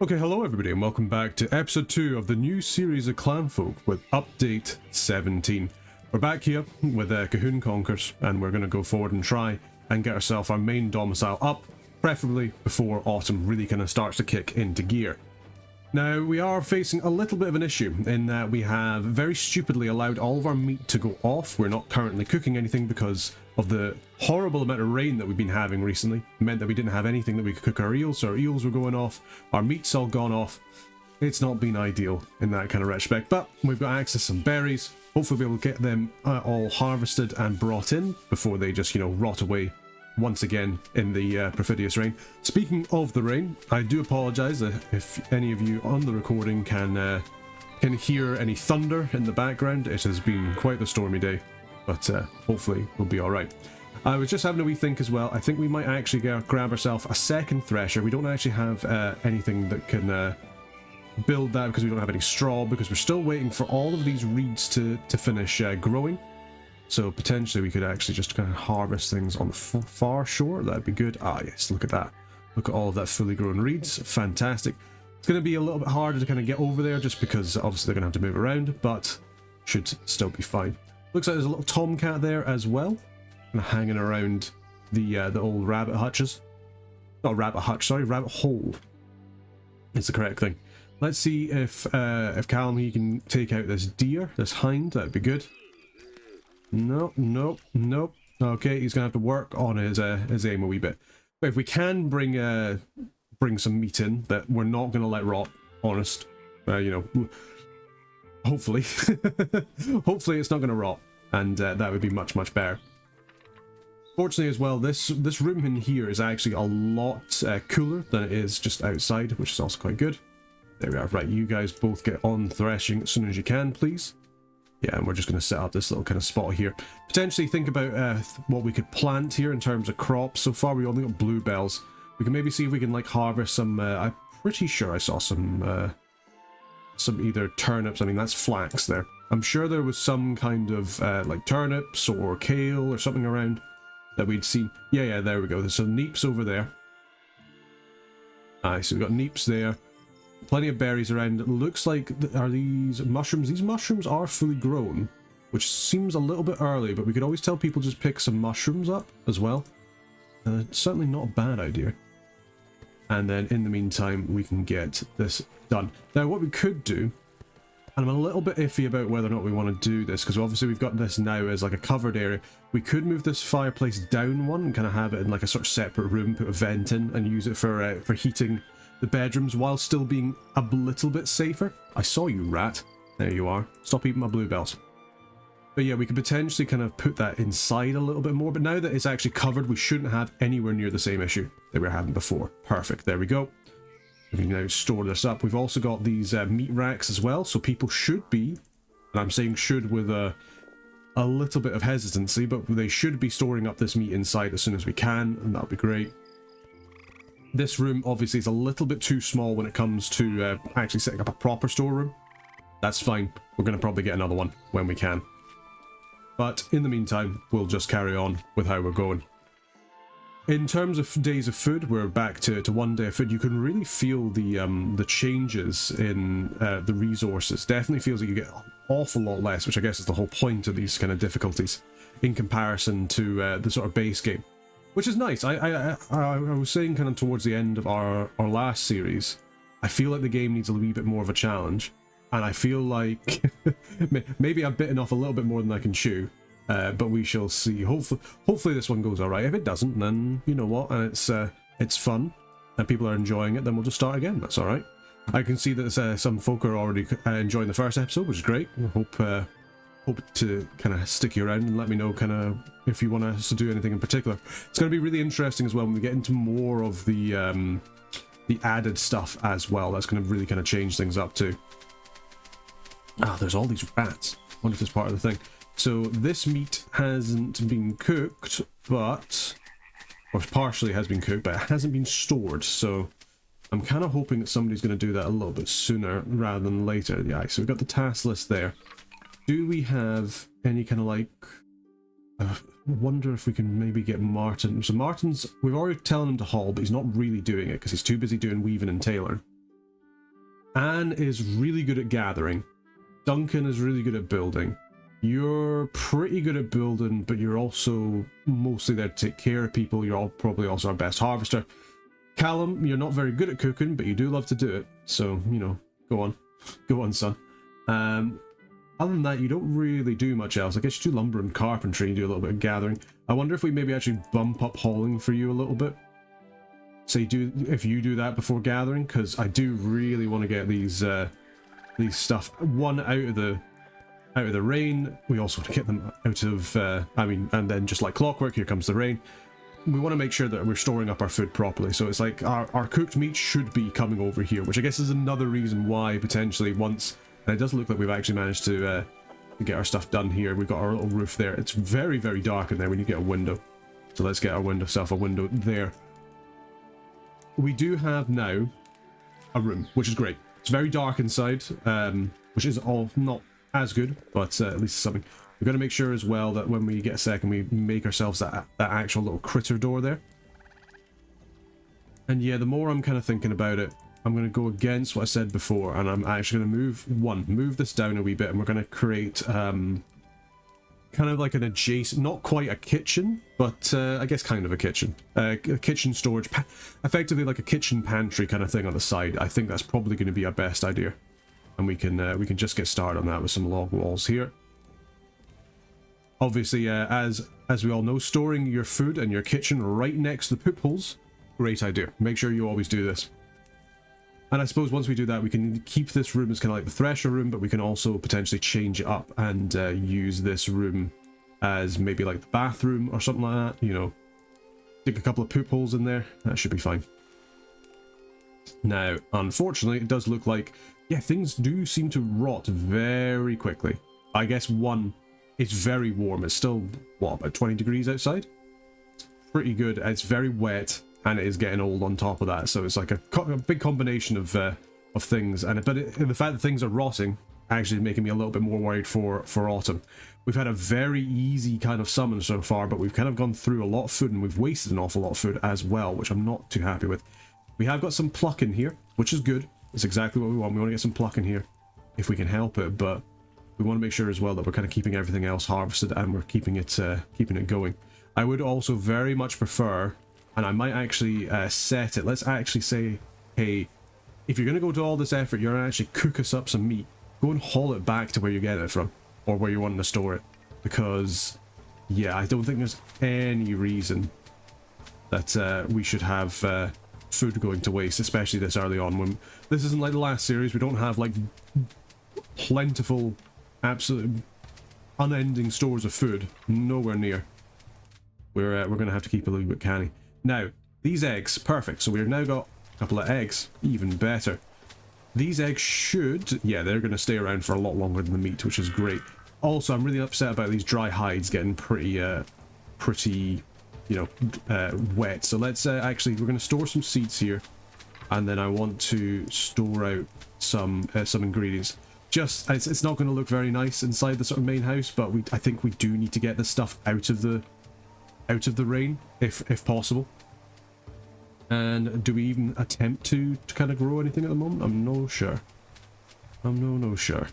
Okay, hello everybody and welcome back to episode 2 of the new series of Clanfolk with update 17. We're back here with Colquhoun Conquers and we're going to go forward and try and get ourselves our main domicile up, preferably before autumn really kind of starts to kick into gear. Now, we are facing a little bit of an issue in that we have very stupidly allowed all of our meat to go off. We're not currently cooking anything because of the horrible amount of rain that we've been having recently. It meant that we didn't have anything that we could cook our eels, so our eels were going off, our meat's all gone off. It's not been ideal in that kind of retrospect, but we've got access to some berries. Hopefully we'll be able to get them all harvested and brought in before they just, rot away once again in the perfidious rain. Speaking of the rain, I do apologise if any of you on the recording can hear any thunder in the background. It has been quite the stormy day, but hopefully we'll be alright. I was just having a wee think as well. I think we might actually grab ourselves a second thresher. We don't actually have anything that can build that because we don't have any straw, because we're still waiting for all of these reeds to finish growing. So potentially we could actually just kind of harvest things on the far shore. That'd be good. Ah, yes, look at that. Look at all of that fully grown reeds. Fantastic. It's going to be a little bit harder to kind of get over there just because obviously they're going to have to move around, but should still be fine. Looks like there's a little tomcat there as well, kind of hanging around the old rabbit hutches. Not rabbit hutch, sorry, rabbit hole. It's the correct thing. Let's see if Callum, he can take out this deer, this hind. That'd be good. Nope. Okay, he's gonna have to work on his aim a wee bit. But if we can bring some meat in that we're not gonna let rot, honest, hopefully, hopefully it's not gonna rot, and that would be much better. Fortunately as well, this room in here is actually a lot cooler than it is just outside, which is also quite good. There we are. Right, you guys both get on threshing as soon as you can, please. Yeah, and we're just going to set up this little kind of spot here. Potentially think about what we could plant here in terms of crops. So far, we only got bluebells. We can maybe see if we can, like, harvest some... I'm pretty sure I saw some either turnips. I mean, that's flax there. I'm sure there was some kind of, like, turnips or kale or something around that we'd seen. Yeah, there we go. There's some neeps over there. Aye, so we've got neeps there. Plenty of berries around. It looks like, are these mushrooms? These mushrooms are fully grown, which seems a little bit early, but we could always tell people just pick some mushrooms up as well. It's certainly not a bad idea. And then in the meantime, we can get this done. Now, what we could do, and I'm a little bit iffy about whether or not we want to do this, because obviously we've got this now as like a covered area. We could move this fireplace down one and kind of have it in like a sort of separate room, put a vent in, and use it for heating the bedrooms while still being a little bit safer. I saw you, rat. There you are. Stop eating my bluebells. But yeah, we could potentially kind of put that inside a little bit more, but now that it's actually covered, we shouldn't have anywhere near the same issue that we were having before. Perfect. There we go. We can now store this up. We've also got these meat racks as well, so people should be, and I'm saying should with a little bit of hesitancy, but they should be storing up this meat inside as soon as we can, and that'll be great. This room obviously is a little bit too small when it comes to actually setting up a proper storeroom. That's fine. We're going to probably get another one when we can. But in the meantime, we'll just carry on with how we're going. In terms of days of food, we're back to 1 day of food. You can really feel the changes in the resources. Definitely feels like you get an awful lot less, which I guess is the whole point of these kind of difficulties in comparison to the sort of base game. Which is nice. I was saying kind of towards the end of our last series, I feel like the game needs a wee bit more of a challenge. And I feel like maybe I've bitten off a little bit more than I can chew. But we shall see. Hopefully this one goes alright. If it doesn't, then you know what, and it's fun, and people are enjoying it, then we'll just start again. That's alright. I can see that some folk are already enjoying the first episode, which is great. I hope to kind of stick you around and let me know kind of if you want us to do anything in particular. It's going to be really interesting as well when we get into more of the added stuff as well. That's going to really kind of change things up too. Ah, there's all these rats. I wonder if it's part of the thing. So this meat hasn't been cooked, but, or partially has been cooked, but it hasn't been stored. So I'm kind of hoping that somebody's going to do that a little bit sooner rather than later. Yeah, so we've got the task list there. Do we have any kind of like... I wonder if we can maybe get Martin. So Martin's... We've already telling him to haul, but he's not really doing it because he's too busy doing weaving and tailoring. Anne is really good at gathering. Duncan is really good at building. You're pretty good at building, but you're also mostly there to take care of people. You're probably also our best harvester. Callum, you're not very good at cooking, but you do love to do it. So, you know, go on. Go on, son. Other than that, you don't really do much else. I guess you do lumber and carpentry and do a little bit of gathering. I wonder if we maybe actually bump up hauling for you a little bit. Say if you do that before gathering, because I do really want to get these stuff out of the rain. We also want to get them out of and then just like clockwork, here comes the rain. We want to make sure that we're storing up our food properly. So it's like our cooked meat should be coming over here, which I guess is another reason why potentially once, and it does look like we've actually managed to get our stuff done here. We've got our little roof there. It's very, very dark in there when you get a window. So let's get our window there. We do have now a room, which is great. It's very dark inside, which is all not as good, but at least something. We've got to make sure as well that when we get a second, we make ourselves that actual little critter door there. And yeah, the more I'm kind of thinking about it, I'm going to go against what I said before, and I'm actually going to move this down a wee bit, and we're going to create kind of like an adjacent, not quite a kitchen, but I guess kind of a kitchen. A kitchen storage, effectively like a kitchen pantry kind of thing on the side. I think that's probably going to be our best idea. And we can just get started on that with some log walls here. Obviously, as we all know, storing your food and your kitchen right next to the poop holes, great idea. Make sure you always do this. And I suppose once we do that, we can keep this room as kind of like the thresher room, but we can also potentially change it up and use this room as maybe like the bathroom or something like that. You know, stick a couple of poop holes in there. That should be fine. Now, unfortunately, it does look like, yeah, things do seem to rot very quickly. I guess one, it's very warm. It's still, what, about 20 degrees outside? It's pretty good. It's very wet, and it is getting old on top of that. So it's like a big combination of things. And the fact that things are rotting actually is making me a little bit more worried for autumn. We've had a very easy kind of summon so far, but we've kind of gone through a lot of food, and we've wasted an awful lot of food as well, which I'm not too happy with. We have got some pluck in here, which is good. It's exactly what we want. We want to get some pluck in here if we can help it, but we want to make sure as well that we're kind of keeping everything else harvested and we're keeping it going. I would also very much prefer, and I might actually set it, let's actually say, hey, if you're going to go to all this effort, you're going to actually cook us up some meat, go and haul it back to where you get it from, or where you're wanting to store it, because, yeah, I don't think there's any reason that we should have food going to waste, especially this early on. When this isn't like the last series, we don't have like plentiful, absolute unending stores of food. Nowhere near. We're gonna have to keep a little bit canny. Now these eggs, perfect. So we've now got a couple of eggs, even better. These eggs should, yeah, they're gonna stay around for a lot longer than the meat, which is great. Also, I'm really upset about these dry hides getting pretty you know, wet. So let's actually, we're going to store some seeds here, and then I want to store out some ingredients. Just, it's not going to look very nice inside the sort of main house, but I think we do need to get this stuff out of the rain if possible. And do we even attempt to kind of grow anything at the moment? I'm no sure. I'm no sure,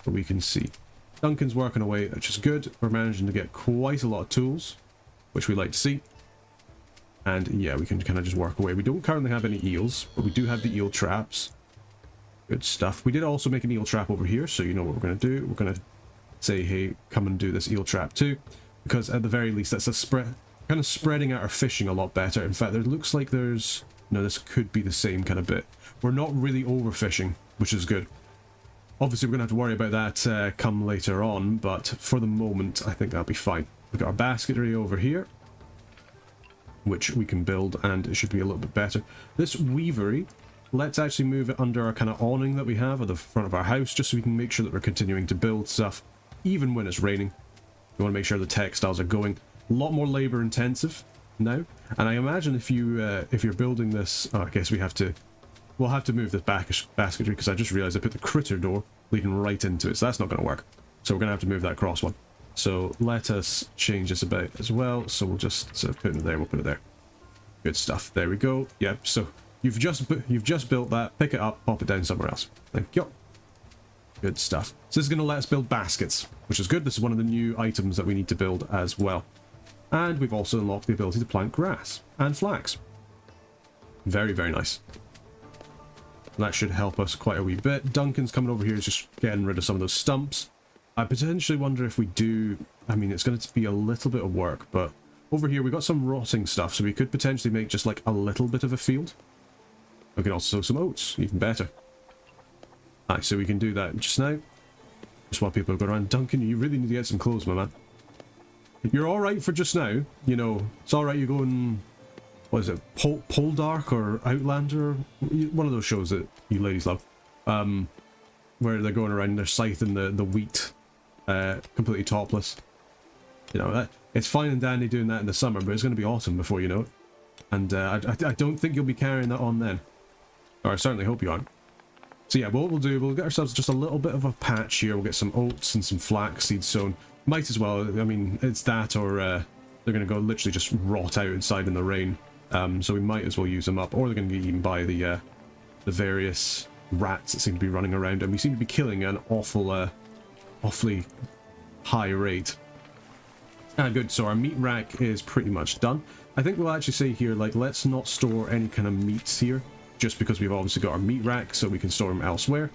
but we can see Duncan's working away, which is good. We're managing to get quite a lot of tools, which we like to see. And yeah, we can kind of just work away. We don't currently have any eels, but we do have the eel traps. Good stuff. We did also make an eel trap over here, so you know what we're going to do. We're going to say, hey, come and do this eel trap too, because at the very least that's a kind of spreading out our fishing a lot better. In fact, there looks like there's, no, this could be the same kind of bit. We're not really overfishing, which is good. Obviously, we're going to have to worry about that come later on, but for the moment, I think that'll be fine. We've got our basketry over here, which we can build, and it should be a little bit better. This weavery, let's actually move it under our kind of awning that we have at the front of our house, just so we can make sure that we're continuing to build stuff, even when it's raining. We want to make sure the textiles are going. A lot more labor intensive now, and I imagine if you're building this, oh, I guess we'll have to move this basketry, because I just realized I put the critter door leading right into it, so that's not going to work. So we're going to have to move that cross one. So let us change this about as well. So we'll just sort of put it there, we'll put it there. Good stuff. There we go. Yep, so You've just built that. Pick it up, pop it down somewhere else. Thank you. Good stuff. So this is going to let us build baskets, which is good. This is one of the new items that we need to build as well. And we've also unlocked the ability to plant grass and flax. Very, very nice. That should help us quite a wee bit. Duncan's coming over here, is just getting rid of some of those stumps. I potentially wonder if we do... I mean, it's going to be a little bit of work, but over here we've got some rotting stuff, so we could potentially make just like a little bit of a field. We can also sow some oats, even better. Aye, so we can do that just now. Just while people go around. Duncan, you really need to get some clothes, my man. You're alright for just now. You know, it's alright you go and... What is it? Poldark or Outlander? One of those shows that you ladies love. Where they're going around, they're scything the wheat completely topless. You know, it's fine and dandy doing that in the summer, but it's going to be autumn before you know it. And I don't think you'll be carrying that on then. Or I certainly hope you aren't. So yeah, what we'll do, we'll get ourselves just a little bit of a patch here. We'll get some oats and some flax seeds sown. Might as well, I mean, it's that or they're going to go literally just rot out outside in the rain. So we might as well use them up. Or they're going to get eaten by the various rats that seem to be running around. And we seem to be killing an awfully high rate. Good, so our meat rack is pretty much done. I think we'll actually say here, like, let's not store any kind of meats here. Just because we've obviously got our meat rack, so we can store them elsewhere.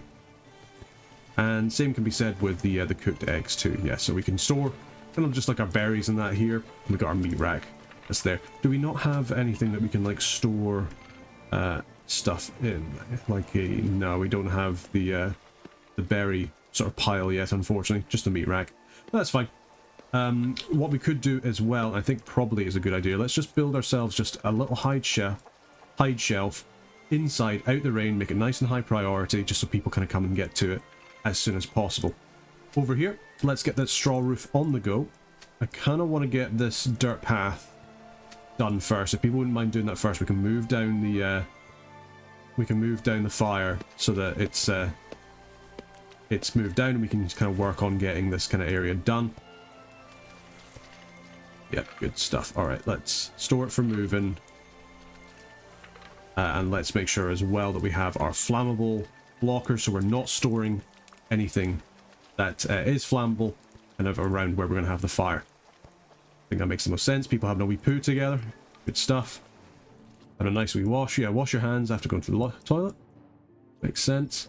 And same can be said with the cooked eggs too. Yeah, so we can store kind of just like our berries and that here. We've got our meat rack that's there. Do we not have anything that we can like store stuff in? Like no, we don't have the berry sort of pile yet, unfortunately. Just a meat rack. But that's fine. What we could do as well, I think probably is a good idea. Let's just build ourselves just a little hide shelf. Inside, out the rain, make it nice and high priority, just so people kind of come and get to it as soon as possible. Over here, let's get that straw roof on the go. I kind of want to get this dirt path done first. If people wouldn't mind doing that first, we can move down the fire so that it's moved down, and we can kind of work on getting this kind of area done. Yep, good stuff. All right, let's store it for moving. And let's make sure as well that we have our flammable blockers, so we're not storing anything that is flammable kind of around where we're going to have the fire. I think that makes the most sense. People having a wee poo together. Good stuff. And a nice wee wash. Yeah, wash your hands after going to the toilet. Makes sense.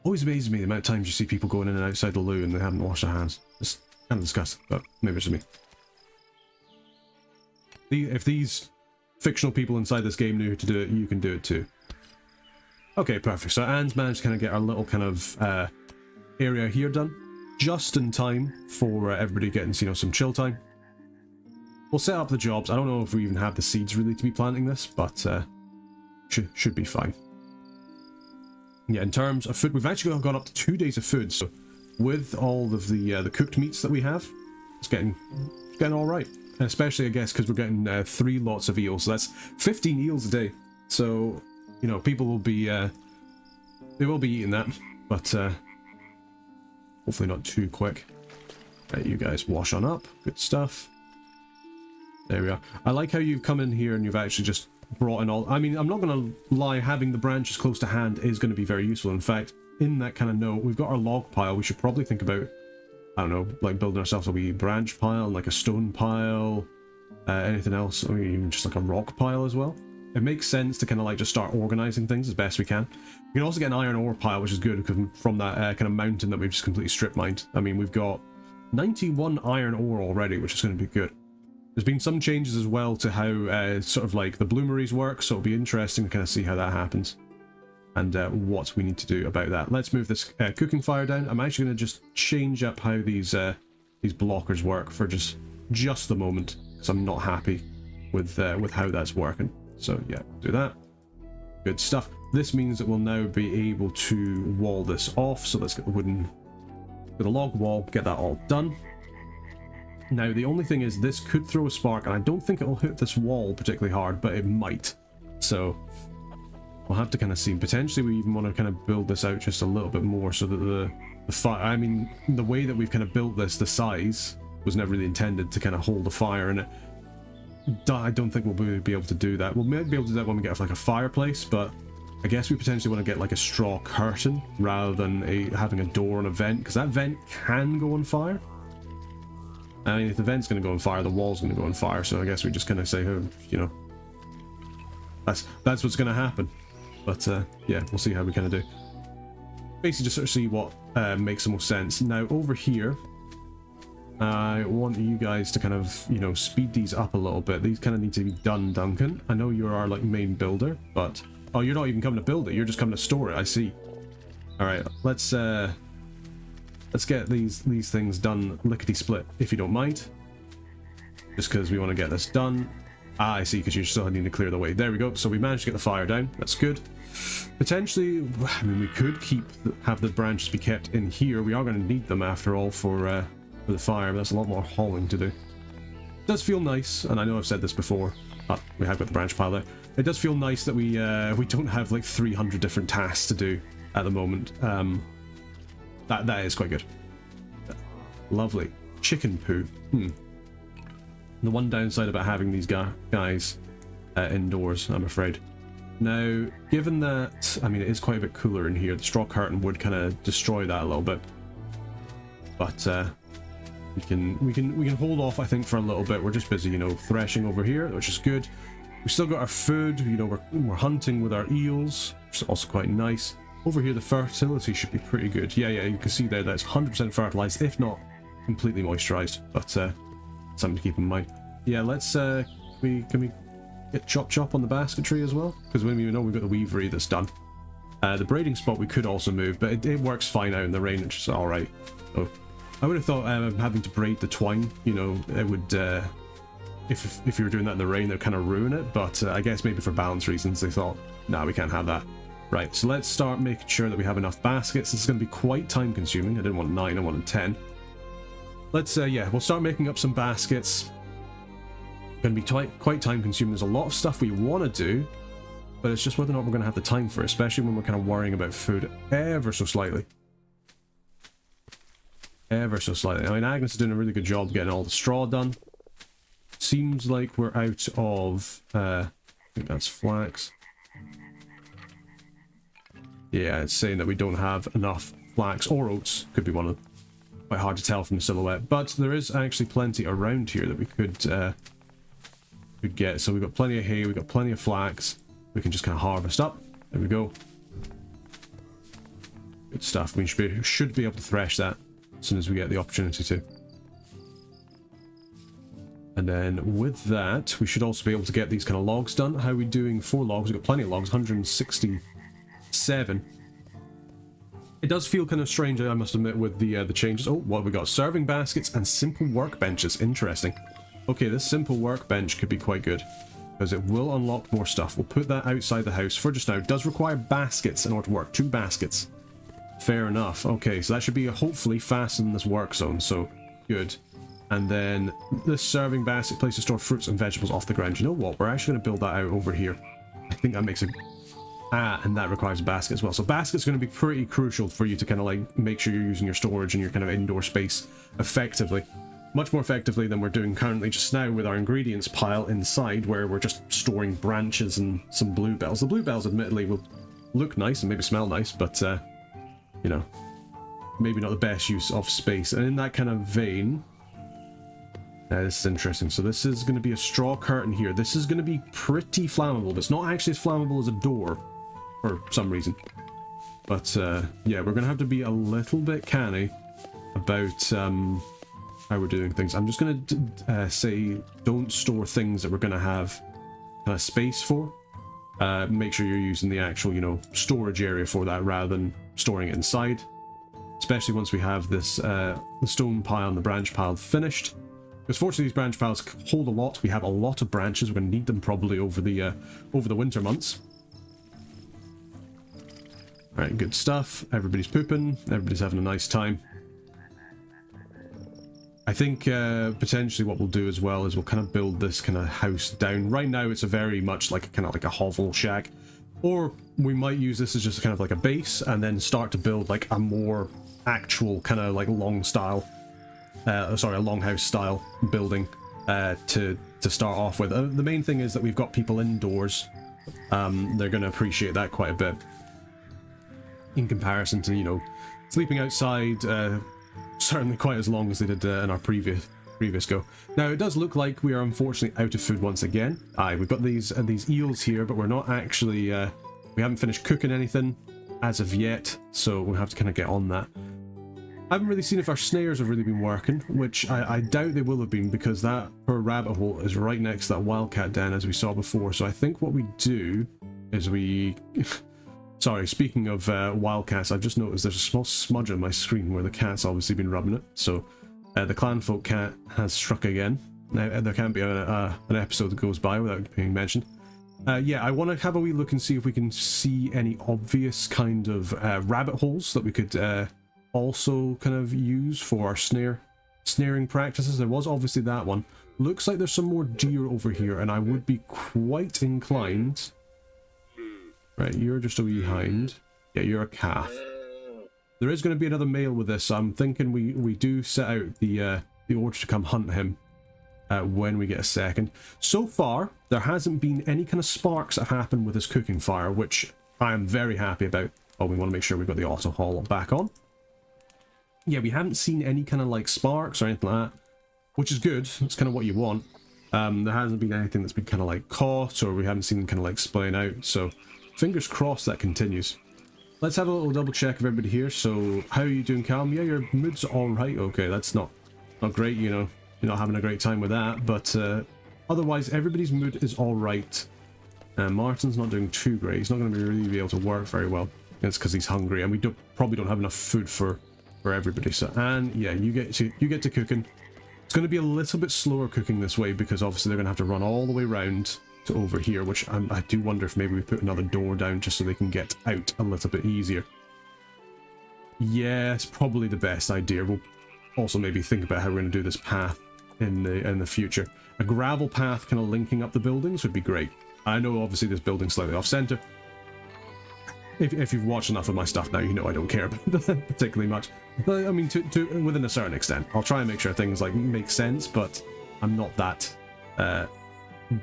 Always amazes me the amount of times you see people going in and outside the loo and they haven't washed their hands. It's kind of disgusting, but maybe it's just me. If these fictional people inside this game knew how to do it, you can do it too. Okay, perfect. So Anne's managed to kind of get our little kind of area here done, just in time for everybody getting, you know, some chill time. We'll set up the jobs. I don't know if we even have the seeds really to be planting this, but should be fine. Yeah, in terms of food, we've actually gone up to 2 days of food. So with all of the cooked meats that we have, it's getting all right. And especially, I guess, because we're getting 3 lots of eels, so that's 15 eels a day. So, you know, people will be, they will be eating that, but hopefully not too quick. Right, you guys wash on up. Good stuff. There we are. I like how you've come in here and you've actually just brought in all... I mean, I'm not going to lie, having the branches close to hand is going to be very useful. In fact, in that kind of note, we've got our log pile. We should probably think about, I don't know, like building ourselves a wee branch pile, like a stone pile, anything else, or even just like a rock pile as well. It makes sense to kind of like just start organizing things as best we can. We can also get an iron ore pile, which is good because from that kind of mountain that we've just completely strip mined. I mean, we've got 91 iron ore already, which is going to be good. There's been some changes as well to how sort of like the bloomeries work, so it'll be interesting to kind of see how that happens and what we need to do about that. Let's move this cooking fire down. I'm actually going to just change up how these blockers work for just the moment, because I'm not happy with how that's working. So yeah, do that. Good stuff. This means that we'll now be able to wall this off. So let's get the log wall, get that all done. Now the only thing is this could throw a spark, and I don't think it'll hit this wall particularly hard, but it might. So we'll have to kind of see. Potentially we even want to kind of build this out just a little bit more so that the fire, I mean, the way that we've kind of built this, the size was never really intended to kind of hold the fire in it. I don't think we'll be able to do that. We'll maybe be able to do that when we get like a fireplace, but I guess we potentially want to get like a straw curtain rather than having a door and a vent, because that vent can go on fire. I mean, if the vent's going to go on fire, the wall's going to go on fire, so I guess we just kind of say, oh, you know, that's what's going to happen. But yeah, we'll see how we kind of do. Basically just sort of see what makes the most sense. Now over here, I want you guys to kind of, you know, speed these up a little bit. These kind of need to be done, Duncan. I know you're our like main builder, but oh, you're not even coming to build it, you're just coming to store it. I see. All right, let's get these things done lickety split, if you don't mind, just because we want to get this done. Ah, I see, because you still need to clear the way. There we go. So we managed to get the fire down. That's good. Potentially, I mean, we could have the branches be kept in here. We are going to need them after all for the fire, but that's a lot more hauling to do. It does feel nice, and I know I've said this before, but we have got the branch pile there. It does feel nice that we don't have like 300 different tasks to do at the moment. That is quite good. Lovely. Chicken poo. The one downside about having these guys indoors, I'm afraid. Now, given that, I mean, it is quite a bit cooler in here, the straw curtain would kind of destroy that a little bit. But we can hold off, I think, for a little bit. We're just busy, you know, threshing over here, which is good. We've still got our food, you know, we're hunting with our eels, which is also quite nice. Over here, the fertility should be pretty good. Yeah, you can see there that it's 100% fertilized, if not completely moisturized, but something to keep in mind. Yeah, let's, can we get chop on the basketry as well? Because when we know we've got the weavery that's done. The braiding spot we could also move, but it works fine out in the rain, which is alright. So, I would have thought having to braid the twine, you know, it would, if you were doing that in the rain, it would kind of ruin it, but I guess maybe for balance reasons they thought, nah, we can't have that. Right, so let's start making sure that we have enough baskets. This is going to be quite time consuming. I didn't want 9, I wanted 10. Let's, yeah, we'll start making up some baskets. Going to be quite time consuming. There's a lot of stuff we want to do, but it's just whether or not we're going to have the time for it, especially when we're kind of worrying about food ever so slightly. Ever so slightly. I mean, Agnes is doing a really good job getting all the straw done. Seems like we're out of, I think that's flax. Yeah, it's saying that we don't have enough flax or oats. Could be one of them. Quite hard to tell from the silhouette, but there is actually plenty around here that we could get. So we've got plenty of hay, we've got plenty of flax. We can just kind of harvest up. There we go. Good stuff. We should be able to thresh that as soon as we get the opportunity to. And then with that, we should also be able to get these kind of logs done. How are we doing for logs? We've got plenty of logs, 167. It does feel kind of strange, I must admit, with the changes. Oh, what have we got? Serving baskets and simple workbenches. Interesting. Okay, this simple workbench could be quite good, because it will unlock more stuff. We'll put that outside the house for just now. It does require baskets in order to work. 2 baskets. Fair enough. Okay, so that should be hopefully fast in this work zone, so good. And then this serving basket place to store fruits and vegetables off the ground. You know what? We're actually going to build that out over here. I think that makes a... Ah, and that requires a basket as well. So basket's going to be pretty crucial for you to kind of like make sure you're using your storage and your kind of indoor space effectively. Much more effectively than we're doing currently just now with our ingredients pile inside, where we're just storing branches and some bluebells. The bluebells admittedly will look nice and maybe smell nice, but you know, maybe not the best use of space. And in that kind of vein, this is interesting. So this is going to be a straw curtain here. This is going to be pretty flammable, but it's not actually as flammable as a door for some reason. But yeah, we're going to have to be a little bit canny about how we're doing things. I'm just going to say don't store things that we're going to have space for. Make sure you're using the actual, you know, storage area for that rather than storing it inside. Especially once we have this the stone pile and the branch pile finished. Because fortunately these branch piles hold a lot. We have a lot of branches. We're going to need them probably over the winter months. Alright, good stuff. Everybody's pooping. Everybody's having a nice time. I think potentially what we'll do as well is we'll kind of build this kind of house down. Right now it's a very much like kind of like a hovel shack. Or we might use this as just kind of like a base and then start to build like a more actual kind of like long style, sorry, a longhouse style building to start off with. The main thing is that we've got people indoors. They're going to appreciate that quite a bit in comparison to, you know, sleeping outside, certainly quite as long as they did in our previous go. Now, it does look like we are unfortunately out of food once again. We've got these eels here, but we're not actually, we haven't finished cooking anything as of yet, so we'll have to kind of get on that. I haven't really seen if our snares have really been working, which I doubt they will have been, because that poor rabbit hole is right next to that wildcat den, as we saw before. So I think what we do is we... Sorry, speaking of wildcats, I've just noticed there's a small smudge on my screen where the cat's obviously been rubbing it. So the Clanfolk cat has struck again. Now, there can't be an episode that goes by without being mentioned. Yeah, I want to have a wee look and see if we can see any obvious kind of rabbit holes that we could... also kind of use for our snaring practices. There was obviously that one. Looks like there's some more deer over here, and I would be quite inclined... Right, you're just a wee hind. Yeah, you're a calf. There is going to be another male with this, so I'm thinking we do set out the order to come hunt him when we get a second. So far, there hasn't been any kind of sparks that have happened with this cooking fire, which I am very happy about. Oh, we want to make sure we've got the auto haul back on. Yeah, we haven't seen any kind of like sparks or anything like that, which is good. That's kind of what you want. There hasn't been anything that's been kind of like caught, or we haven't seen them kind of like splaying out. So fingers crossed that continues. Let's have a little double check of everybody here. So how are you doing, Calm? Yeah, your mood's all right. Okay, that's not great. You know, you're not having a great time with that. But otherwise, everybody's mood is all right. Martin's not doing too great. He's not going to really be able to work very well. It's because he's hungry, and we probably don't have enough food for everybody. So, and yeah, you get to cooking. It's going to be a little bit slower cooking this way, because obviously they're going to have to run all the way around to over here, which I do wonder if maybe we put another door down just so they can get out a little bit easier. Yeah, it's probably the best idea. We'll also maybe think about how we're going to do this path in the future. A gravel path kind of linking up the buildings would be great. I know obviously this building's slightly off center. If you've watched enough of my stuff now, you know I don't care about that particularly much. But I mean, to within a certain extent. I'll try and make sure things like make sense, but I'm not that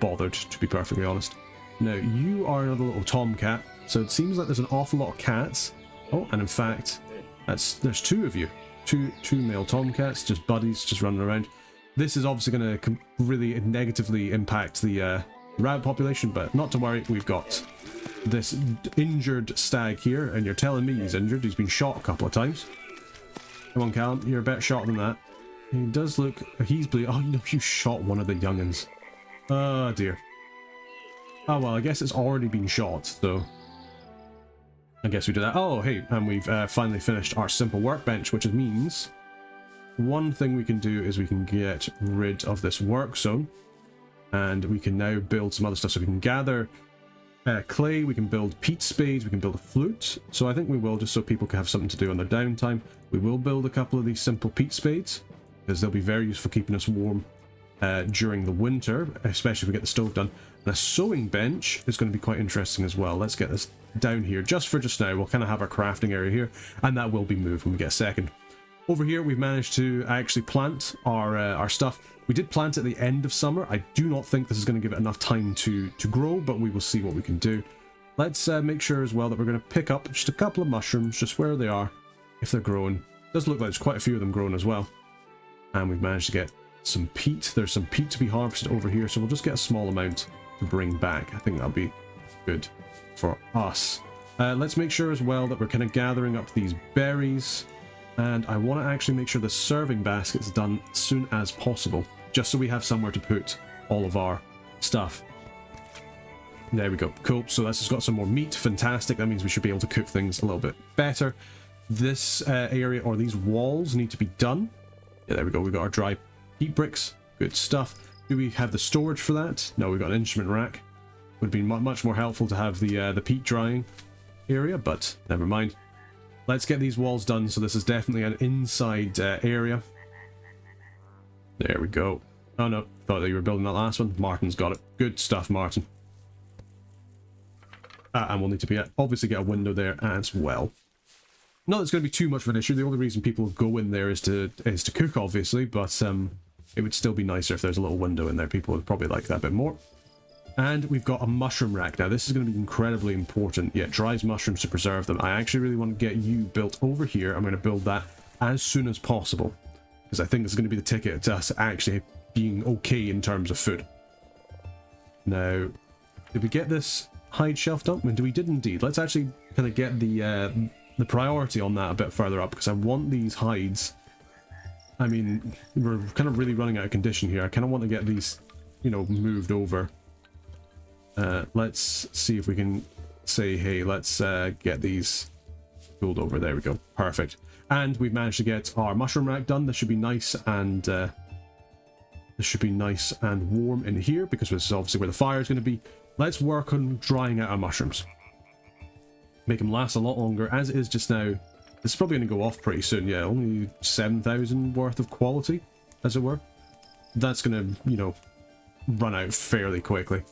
bothered, to be perfectly honest. Now, you are another little tomcat, so it seems like there's an awful lot of cats. Oh, and in fact, there's two of you. Two male tomcats, just buddies, just running around. This is obviously going to really negatively impact the rabbit population, but not to worry, we've got this injured stag here, and you're telling me he's injured. He's been shot a couple of times. Come on, Callum, you're a better shot than that. He does look... He's bleeding. Oh, no, you shot one of the young'uns. Oh, dear. Oh, well, I guess it's already been shot, so... I guess we do that. Oh, hey, and we've finally finished our simple workbench, which means... One thing we can do is we can get rid of this work zone, and we can now build some other stuff. So we can gather... clay, we can build peat spades, we can build a flute. So I think we will, just so people can have something to do on their downtime. We will build a couple of these simple peat spades, because they'll be very useful keeping us warm during the winter, especially if we get the stove done. And a sewing bench is going to be quite interesting as well. Let's get this down here just for just now. We'll kind of have our crafting area here, and that will be moved when we get a second. Over here, we've managed to actually plant our stuff. We did plant at the end of summer. I do not think this is going to give it enough time to grow, but we will see what we can do. Let's make sure as well that we're going to pick up just a couple of mushrooms, just where they are, if they're growing. It does look like there's quite a few of them growing as well. And we've managed to get some peat. There's some peat to be harvested over here, so we'll just get a small amount to bring back. I think that'll be good for us. Let's make sure as well that we're kind of gathering up these berries. And I want to actually make sure the serving basket's done as soon as possible, just so we have somewhere to put all of our stuff. There we go. Cool. So that's just got some more meat. Fantastic. That means we should be able to cook things a little bit better. This area, or these walls, need to be done. Yeah, there we go. We've got our dry peat bricks. Good stuff. Do we have the storage for that? No, we've got an instrument rack. Would be much more helpful to have the peat drying area, but never mind. Let's get these walls done. So this is definitely an inside area. There we go. Oh no, thought that you were building that last one. Martin's got it. Good stuff, Martin. And we'll need to obviously get a window there as well. Not that it's going to be too much of an issue. The only reason people go in there is to cook, obviously, but it would still be nicer if there's a little window in there. People would probably like that a bit more. And we've got a mushroom rack. Now, this is going to be incredibly important. Yeah, dries mushrooms to preserve them. I actually really want to get you built over here. I'm going to build that as soon as possible, because I think this is going to be the ticket to us actually being okay in terms of food. Now, did we get this hide shelf done? I mean, we did indeed. Let's actually kind of get the priority on that a bit further up, because I want these hides. I mean, we're kind of really running out of condition here. I kind of want to get these, you know, moved over. Let's see if we can say, hey, let's get these pulled over. There we go. Perfect. And we've managed to get our mushroom rack done. This should be nice and warm in here, because this is obviously where the fire is going to be. Let's work on drying out our mushrooms. Make them last a lot longer. As it is just now, this is probably going to go off pretty soon. Yeah, only 7,000 worth of quality, as it were. That's going to, you know, run out fairly quickly.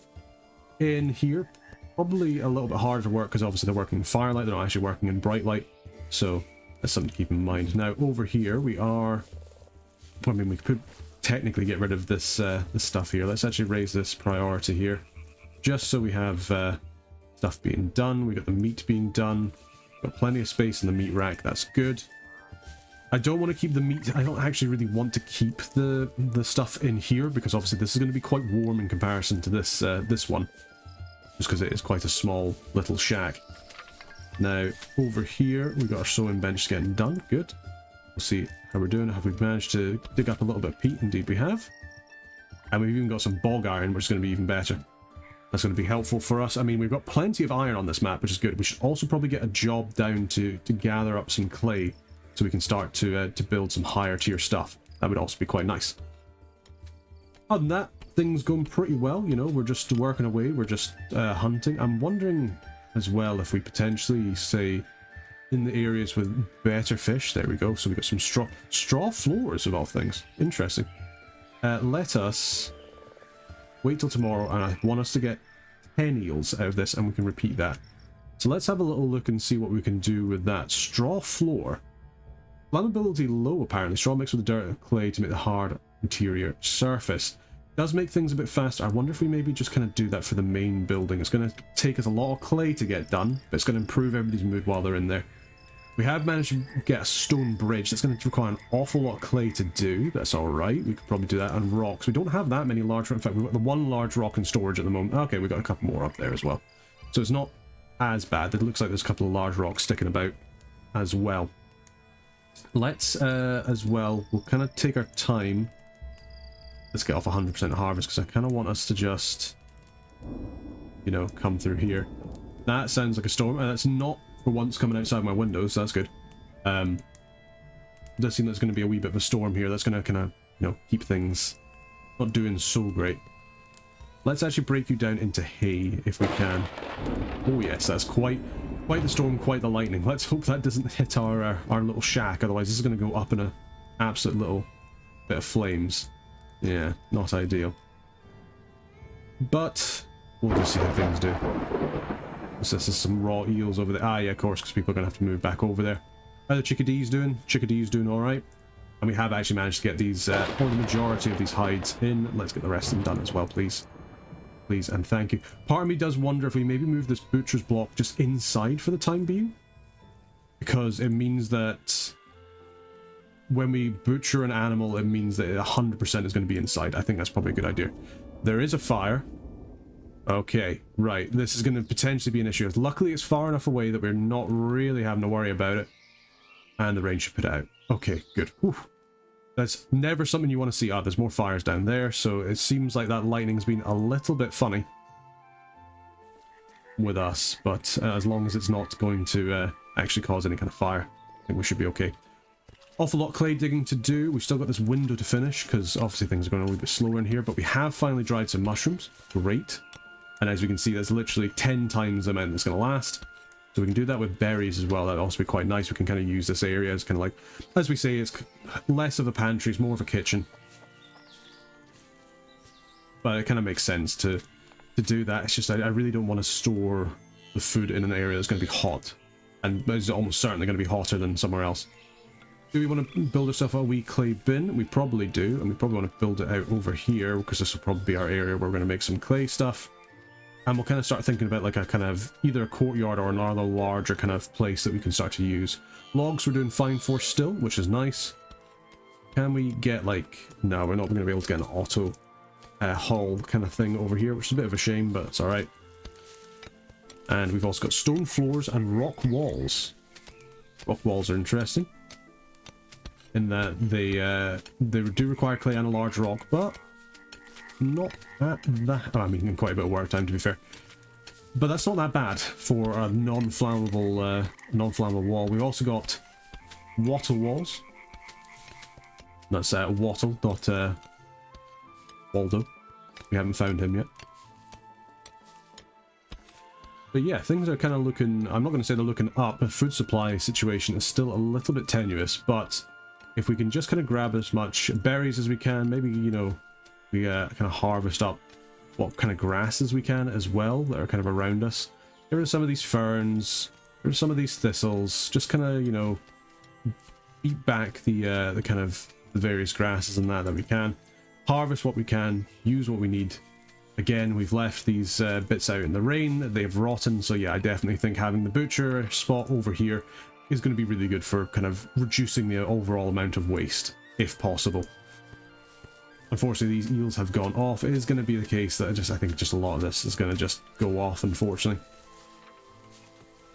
In here, probably a little bit harder to work, because obviously they're working in firelight, they're not actually working in bright light, so that's something to keep in mind. Now over here we are, I mean, we could technically get rid of this this stuff here. Let's actually raise this priority here, just so we have stuff being done. We got the meat being done, got plenty of space in the meat rack. That's good. I don't want to keep the meat. I don't actually really want to keep the stuff in here, because obviously this is going to be quite warm in comparison to this this one, just because it is quite a small little shack. Now over here we got our sewing bench getting done. Good. We'll see how we're doing. Have we managed to dig up a little bit of peat? Indeed we have. And we've even got some bog iron, which is going to be even better. That's going to be helpful for us. I mean, we've got plenty of iron on this map, which is good. We should also probably get a job down to gather up some clay, so we can start to build some higher tier stuff. That would also be quite nice. Other than that, things going pretty well. You know, we're just working away. We're just hunting. I'm wondering as well if we potentially, say, in the areas with better fish. There we go. So we got some straw floors of all things. Interesting. Let us wait till tomorrow, and I want us to get 10 eels out of this, and we can repeat that. So let's have a little look and see what we can do with that. Straw floor. Flammability low, apparently. Straw mixed with dirt and clay to make the hard interior surface. Does make things a bit faster. I wonder if we maybe just kind of do that for the main building. It's going to take us a lot of clay to get done, but it's going to improve everybody's mood while they're in there. We have managed to get a stone bridge. That's going to require an awful lot of clay to do. That's alright. We could probably do that. And rocks. We don't have that many large. In fact, we've got the one large rock in storage at the moment. Okay, we've got a couple more up there as well. So it's not as bad. It looks like there's a couple of large rocks sticking about as well. Let's, as well, we'll kind of take our time. Let's get off 100% harvest, because I kind of want us to just, you know, come through here. That sounds like a storm, and that's not for once coming outside my windows, so that's good. It does seem there's going to be a wee bit of a storm here. That's going to kind of, you know, keep things not doing so great. Let's actually break you down into hay, if we can. Oh yes, that's quite the storm, quite the lightning. Let's hope that doesn't hit our little shack, otherwise this is going to go up in an absolute little bit of flames. Yeah, not ideal. But we'll just see how things do. So this is some raw eels over there. Ah, yeah, of course, because people are going to have to move back over there. How are the chickadees doing? Chickadees doing alright. And we have actually managed to get these, or the majority of these hides in. Let's get the rest of them done as well, please. Please and thank you. Part of me does wonder if we maybe move this butcher's block just inside for the time being, because it means that when we butcher an animal, it means that 100% is going to be inside. I think that's probably a good idea. There is a fire. Okay, right. This is going to potentially be an issue. Luckily, it's far enough away that we're not really having to worry about it, and the rain should put it out. Okay, good. Whew. That's never something you want to see. Ah, there's more fires down there, so it seems like that lightning's been a little bit funny with us, but as long as it's not going to actually cause any kind of fire, I think we should be okay. Awful lot of clay digging to do. We've still got this window to finish, because obviously things are going a little bit slower in here, but we have finally dried some mushrooms. Great. And as we can see, there's literally 10 times the amount that's going to last. So we can do that with berries as well. That'd also be quite nice. We can kind of use this area as kind of like, as we say, it's less of a pantry, it's more of a kitchen. But it kind of makes sense to do that. It's just I really don't want to store the food in an area that's going to be hot. And it's almost certainly going to be hotter than somewhere else. Do we want to build ourselves a wee clay bin? We probably do, and we probably want to build it out over here, because this will probably be our area where we're going to make some clay stuff. And we'll kind of start thinking about like a kind of either a courtyard or another larger kind of place that we can start to use. Logs we're doing fine for still, which is nice. Can we get like... No, we're not going to be able to get an auto hull kind of thing over here, which is a bit of a shame, but it's alright. And we've also got stone floors and rock walls. Rock walls are interesting, in that they do require clay and a large rock, but not at that... Oh, I mean, in quite a bit of work time, to be fair. But that's not that bad for a non-flammable wall. We've also got wattle walls. That's Wattle, not Waldo. We haven't found him yet. But yeah, things are kind of looking... I'm not going to say they're looking up. The food supply situation is still a little bit tenuous, but if we can just kind of grab as much berries as we can, maybe, you know, we kind of harvest up what kind of grasses we can as well that are kind of around us. Get rid of some of these ferns, get rid of some of these thistles, just kind of, you know, beat back the kind of the various grasses and that we can. Harvest what we can, use what we need. Again, we've left these bits out in the rain, they've rotten, so yeah, I definitely think having the butcher spot over here is going to be really good for kind of reducing the overall amount of waste, if possible. Unfortunately, these eels have gone off. It is going to be the case that I think just a lot of this is going to just go off, unfortunately.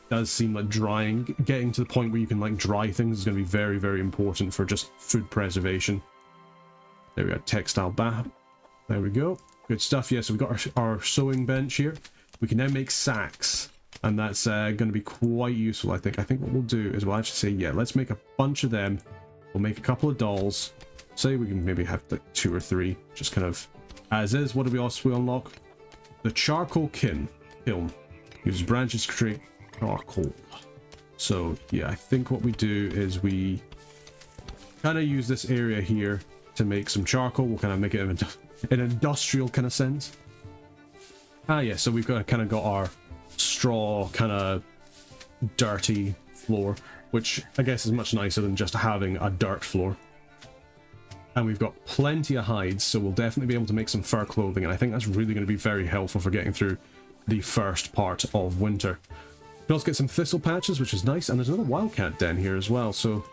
It does seem like drying, getting to the point where you can like dry things is going to be very, very important for just food preservation. There we go, textile bath. There we go. Good stuff. Yeah, so we've got our sewing bench here. We can now make sacks, and that's going to be quite useful, I think. I think what we'll do is we'll actually say, yeah, let's make a bunch of them. We'll make a couple of dolls. Say we can maybe have like 2 or 3, just kind of as is. What do we also unlock? The charcoal kiln. Uses branches to create charcoal. So yeah, I think what we do is we kind of use this area here to make some charcoal. We'll kind of make it an industrial kind of sense. Ah yeah, so we've got kind of got our straw kind of dirty floor, which I guess is much nicer than just having a dirt floor. And we've got plenty of hides, so we'll definitely be able to make some fur clothing, and I think that's really going to be very helpful for getting through the first part of winter. We can also get some thistle patches, which is nice, and there's another wildcat den here as well, so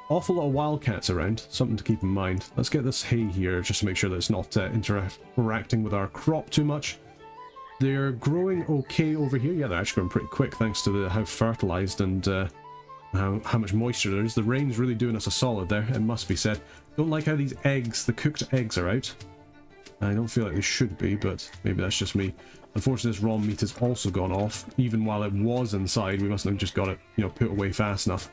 awful lot of wildcats around, something to keep in mind. Let's get this hay here, just to make sure that it's not interacting with our crop too much. They're growing okay over here. Yeah, they're actually growing pretty quick, thanks to how fertilized and how much moisture there is. The rain's really doing us a solid there, it must be said. Don't like how these eggs, the cooked eggs, are out. I don't feel like they should be, but maybe that's just me. Unfortunately, this raw meat has also gone off. Even while it was inside, we mustn't have just got it, you know, put away fast enough.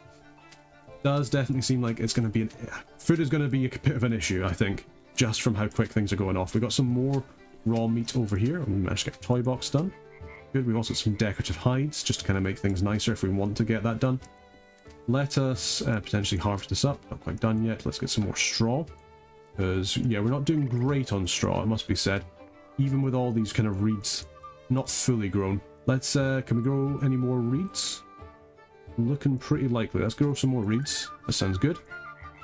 Does definitely seem like it's going to be... food is going to be a bit of an issue, I think, just from how quick things are going off. We've got some more raw meat over here, and we managed to get a toy box done. Good, we've also got some decorative hides, just to kind of make things nicer if we want to get that done. Let us potentially harvest this up. Not quite done yet. Let's get some more straw. Because, yeah, we're not doing great on straw, it must be said. Even with all these kind of reeds not fully grown. Let's, can we grow any more reeds? Looking pretty likely. Let's grow some more reeds. That sounds good.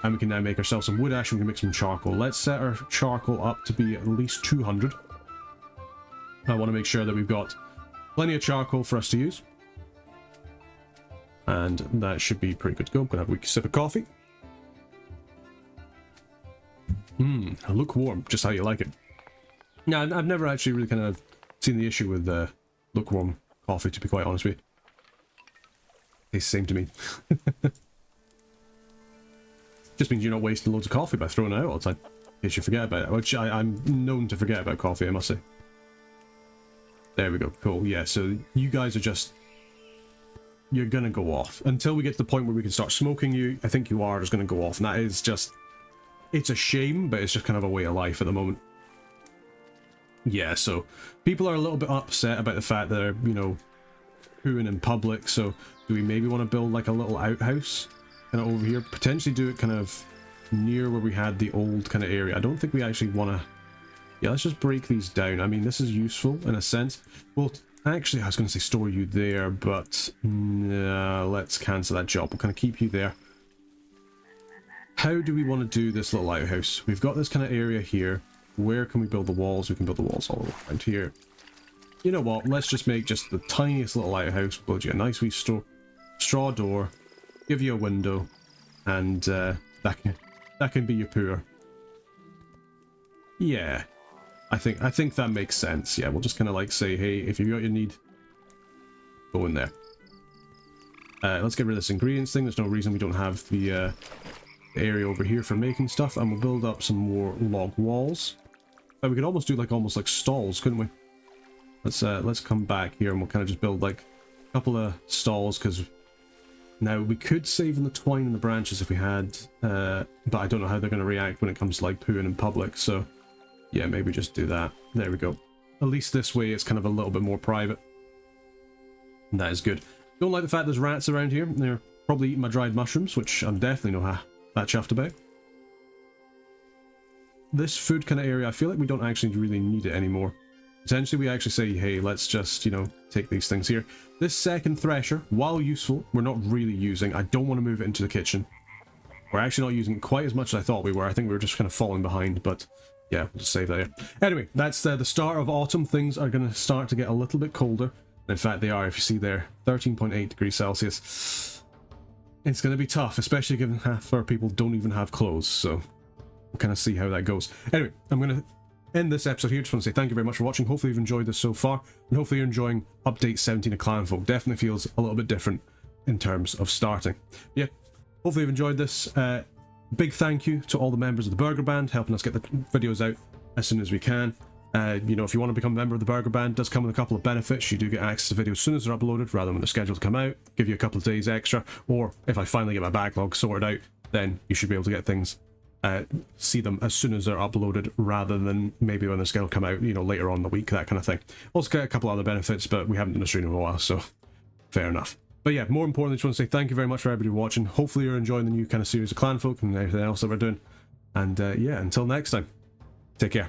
And we can now make ourselves some wood ash and we can make some charcoal. Let's set our charcoal up to be at least 200. I want to make sure that we've got plenty of charcoal for us to use. And that should be pretty good to go. I'm going to have a wee sip of coffee. Lukewarm, just how you like it. Now, I've never actually really kind of seen the issue with lukewarm coffee, to be quite honest with you. Tastes the same to me. Just means you're not wasting loads of coffee by throwing it out all the time. In case you forget about it, which I'm known to forget about coffee, I must say. There we go, cool. Yeah, so you guys are just... You're gonna go off. Until we get to the point where we can start smoking you, I think you are just gonna go off. And that is just... It's a shame, but it's just kind of a way of life at the moment. Yeah, so people are a little bit upset about the fact that they're, you know, pooing in public. So do we maybe want to build like a little outhouse kind of over here? Potentially do it kind of near where we had the old kind of area. I don't think we actually want to... Yeah, let's just break these down. I mean, this is useful in a sense. Well, actually, I was going to say store you there, but let's cancel that job. We'll kind of keep you there. how do we want to do this little lighthouse? We've got this kind of area here. Where can we build the walls? We can build the walls all around here. You know what? Let's just make just the tiniest little lighthouse. Build you a nice wee straw door. Give you a window. And that can be your poor. Yeah. I think that makes sense. Yeah, we'll just kind of like say, hey, if you got your need, go in there. Let's get rid of this ingredients thing. There's no reason we don't have the area over here for making stuff, and we'll build up some more log walls. We could almost do almost like stalls, couldn't we? Let's come back here and we'll kind of just build like a couple of stalls, because now we could save in the twine and the branches if we had, but I don't know how they're going to react when it comes to like pooing in public. So yeah, maybe just do that. There we go. At least this way it's kind of a little bit more private. And that is good. Don't like the fact there's rats around here. They're probably eating my dried mushrooms, which I'm definitely not that chuffed about. This food kind of area, I feel like we don't actually really need it anymore. Potentially we actually say, hey, let's just, you know, take these things here. This second thresher, while useful, we're not really using. I don't want to move it into the kitchen. We're actually not using it quite as much as I thought we were. I think we were just kind of falling behind, but yeah, we'll just save that here. Anyway, that's the start of autumn. Things are going to start to get a little bit colder. In fact, they are, if you see there, 13.8 degrees Celsius. It's going to be tough, especially given half our people don't even have clothes, so we'll kind of see how that goes. Anyway, I'm going to end this episode here. Just want to say thank you very much for watching. Hopefully you've enjoyed this so far, and hopefully you're enjoying update 17 of Clanfolk. Definitely feels a little bit different in terms of starting. Yeah, hopefully you've enjoyed this. Big thank you to all the members of the Burger Band, helping us get the videos out as soon as we can. You know, if you want to become a member of the Burger Band, it does come with a couple of benefits. You do get access to videos as soon as they're uploaded, rather than when they're scheduled to come out. Give you a couple of days extra, or if I finally get my backlog sorted out, then you should be able to get things, see them as soon as they're uploaded, rather than maybe when they're scheduled to come out, you know, later on in the week, that kind of thing. Also get a couple other benefits, but we haven't done a stream in a while, so fair enough. But yeah, more importantly, just want to say thank you very much for everybody watching. Hopefully you're enjoying the new kind of series of Clanfolk and everything else that we're doing. And yeah, until next time, take care.